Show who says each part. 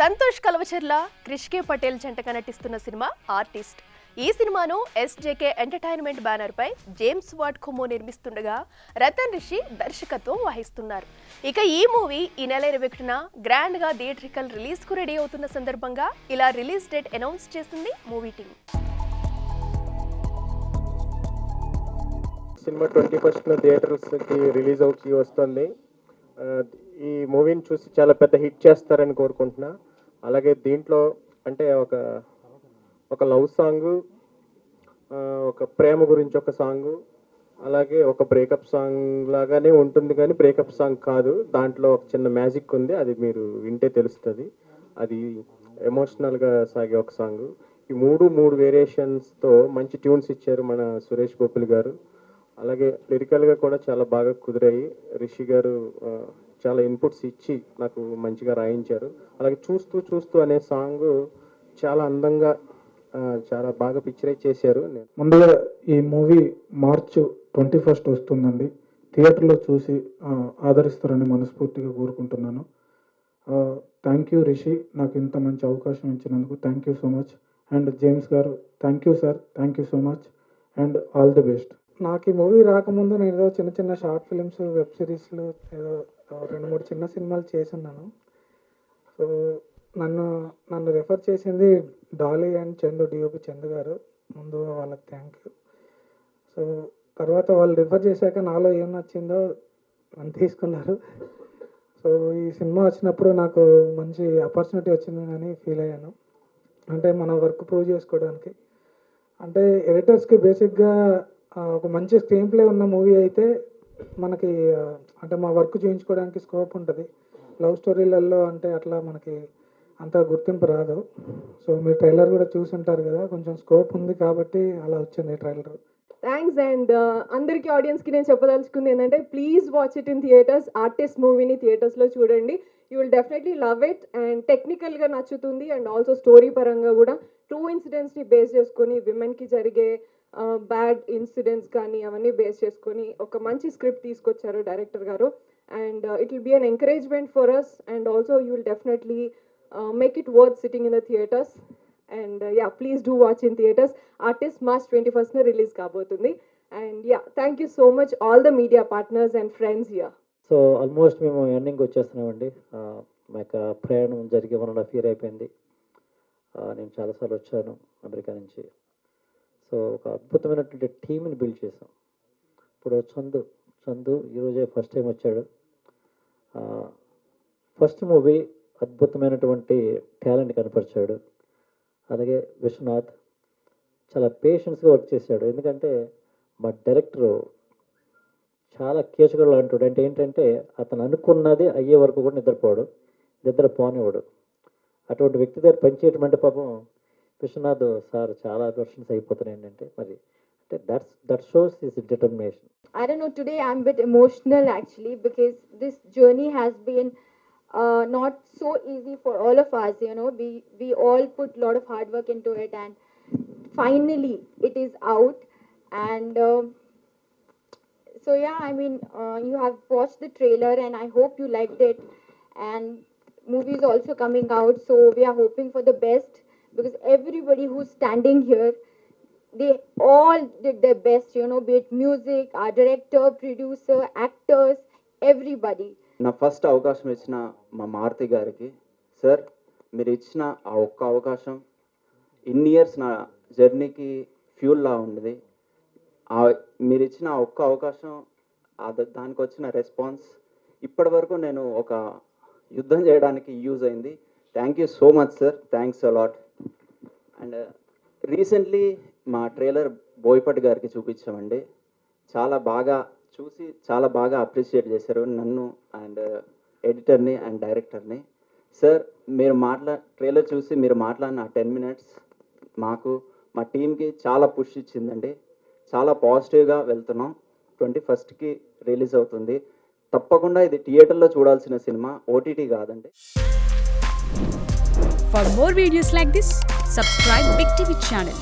Speaker 1: సంతోష్ కలవచర్ల, క్రిష్ కే పటేల్ జంటగా నటిస్తున్న cinema artist. ఈ సినిమాను ఎస్జేకే entertainment banner pi James what ఖుమో నిర్మిస్తుండగా Ratan Rishi దర్శకత్వం వహిస్తున్నారు. ఇక ఈ మూవీ ఈ నెల 21న గ్రాండ్ గా థియేట్రికల్ రిలీజ్ కు రెడీ అవుతున్న సందర్భంగా ఇలా రిలీజ్ డేట్ అనౌన్స్ చేసింది మూవీ టీం.
Speaker 2: సినిమా 21న థియేటర్స్కి రిలీజ్ అవుతూ వస్తుంది. ఈ మూవీని చూసి చాలా పెద్ద హిట్ చేస్తారని కోరుకుంటున్నా. అలాగే దీంట్లో అంటే ఒక లవ్ సాంగ్, ఒక ప్రేమ గురించి ఒక సాంగ్, అలాగే ఒక బ్రేకప్ సాంగ్ లాగానే ఉంటుంది కానీ బ్రేకప్ సాంగ్ కాదు. దాంట్లో ఒక చిన్న మ్యాజిక్ ఉంది, అది మీరు వింటే తెలుస్తుంది. అది ఎమోషనల్గా సాగే ఒక సాంగ్. ఈ మూడు వేరియేషన్స్తో మంచి ట్యూన్స్ ఇచ్చారు మన సురేష్ గోపిల్ గారు. అలాగే లిరికల్గా కూడా చాలా బాగా కుదిరాయి. రిషి గారు చాలా ఇన్పుట్స్ ఇచ్చి నాకు మంచిగా రాయించారు. అలాగే చూస్తూ చూస్తూ అనే సాంగ్ చాలా అందంగా చాలా బాగా పిక్చరైజ్ చేశారు.
Speaker 3: ముందుగా ఈ మూవీ మార్చ్ 21 వస్తుందండి. థియేటర్లో చూసి ఆదరిస్తారని మనస్ఫూర్తిగా కోరుకుంటున్నాను. థ్యాంక్ యూ రిషి, నాకు ఇంత మంచి అవకాశం ఇచ్చినందుకు thank you so much. And James గారు thank you sir, thank you so much and all the best. నాకు ఈ మూవీ రాకముందు నేను ఏదో చిన్న షార్ట్ ఫిలిమ్స్, వెబ్ సిరీస్లు, ఏదో 2-3 చిన్న సినిమాలు చేస్తున్నాను. సో నన్ను రెఫర్ చేసింది Dolly and Chandu, DOP Chandu గారు. ముందు వాళ్ళకి థ్యాంక్ యూ. సో తర్వాత వాళ్ళు రిఫర్ చేశాక నాలో ఏం నచ్చిందో నన్ను తీసుకున్నారు. సో ఈ సినిమా వచ్చినప్పుడు నాకు మంచి ఆపర్చునిటీ వచ్చిందని ఫీల్ అయ్యాను. అంటే మన వర్క్ ప్రూవ్ చేసుకోవడానికి. అంటే ఎడిటర్స్కి బేసిక్గా ఒక మంచి స్క్రీన్ ప్లే ఉన్న మూవీ అయితే మనకి అంటే మా వర్క్ చేయించుకోవడానికి స్కోప్ ఉంటుంది. లవ్ స్టోరీలలో అంటే అట్లా మనకి అంత గుర్తింపు రాదు. సో మీరు ట్రైలర్ కూడా చూసి ఉంటారు కదా, కొంచెం స్కోప్ ఉంది కాబట్టి అలా వచ్చింది ట్రైలర్.
Speaker 4: థ్యాంక్స్. అండ్ అందరికీ ఆడియన్స్కి నేను చెప్పదలుచుకుంది ఏంటంటే, please watch it in theatres. Artist మూవీని థియేటర్స్లో చూడండి. You will definitely love it. And టెక్నికల్గా నచ్చుతుంది. అండ్ ఆల్సో స్టోరీ పరంగా కూడా ట్రూ ఇన్సిడెంట్స్ని బేస్ చేసుకొని, విమెన్కి జరిగే బ్యాడ్ ఇన్సిడెంట్స్ కానీ అవన్నీ బేస్ చేసుకొని ఒక మంచి స్క్రిప్ట్ తీసుకొచ్చారు డైరెక్టర్ గారు. And it will be an encouragement for us. And also you will definitely make it worth sitting in the theatres. And please do watch in theatres. Artist March 21న release కాబోతుంది. And thank you so much all the media partners and friends here.
Speaker 5: So almost మేము ending వచ్చేస్తున్నామండి. మా యొక్క ప్రయాణం జరిగి 1.5 year అయిపోయింది. నేను చాలాసార్లు వచ్చాను అమెరికా నుంచి. సో ఒక అద్భుతమైనటువంటి టీంని బిల్డ్ చేసాం. ఇప్పుడు చందు ఈరోజే ఫస్ట్ టైం వచ్చాడు. ఫస్ట్ మూవీ అద్భుతమైనటువంటి టాలెంట్ కనపరిచాడు. అలాగే విశ్వనాథ్ చాలా పేషెన్స్గా వర్క్ చేశాడు. ఎందుకంటే మా డైరెక్టరు చాలా కేసుగడు అంటాడు. అంటే ఏంటంటే అతను అనుకున్నది అయ్యే వరకు కూడా నిద్రపోనివాడు. అటువంటి వ్యక్తి దగ్గర పనిచేయటం అంటే పాపం విశ్వనాథ్ సార్ చాలా వర్షన్స్ అయిపోతున్నాయి. ఏంటంటే మరి అంటే that shows his determination.
Speaker 6: I don't know, today I'm a bit emotional actually, because this journey has been not so easy for all of us. You know, we all put a lot of hard work into it, and finally it is out. And so I mean, you have watched the trailer and I hope you liked it. And movie is also coming out, so we are hoping for the best, because everybody who's standing here, they all did their best, you know, be it music, our director, producer, actors, everybody.
Speaker 7: నా first అవకాశం ఇచ్చిన మా మారుతి గారికి, sir మీరు ఇచ్చిన ఆ ఒక్క అవకాశం ఇన్ని ఇయర్స్ నా జర్నీకి ఫ్యూల్లా ఉండేది. మీరు ఇచ్చిన ఆ ఒక్క అవకాశం, దానికి వచ్చిన రెస్పాన్స్ ఇప్పటి వరకు నేను ఒక యుద్ధం చేయడానికి యూజ్ అయింది. Thank you so much sir, thanks a lot. And recently మా ట్రైలర్ బోయపాటి గారికి చూపించామండి. చాలా బాగా అప్రిషియేట్ చేశారు నన్ను అండ్ ఎడిటర్ని అండ్ డైరెక్టర్ని. సార్ మీరు ట్రైలర్ చూసి మీరు మాట్లాడిన 10 minutes మాకు మా టీంకి చాలా పుష్ ఇచ్చిందండి. చాలా పాజిటివ్గా వెళ్తున్నాం. 21st రిలీజ్ అవుతుంది. తప్పకుండా ఇది థియేటర్లో చూడాల్సిన సినిమా, ఓటీటీ కాదండి.
Speaker 8: For more videos like this, subscribe Big TV channel.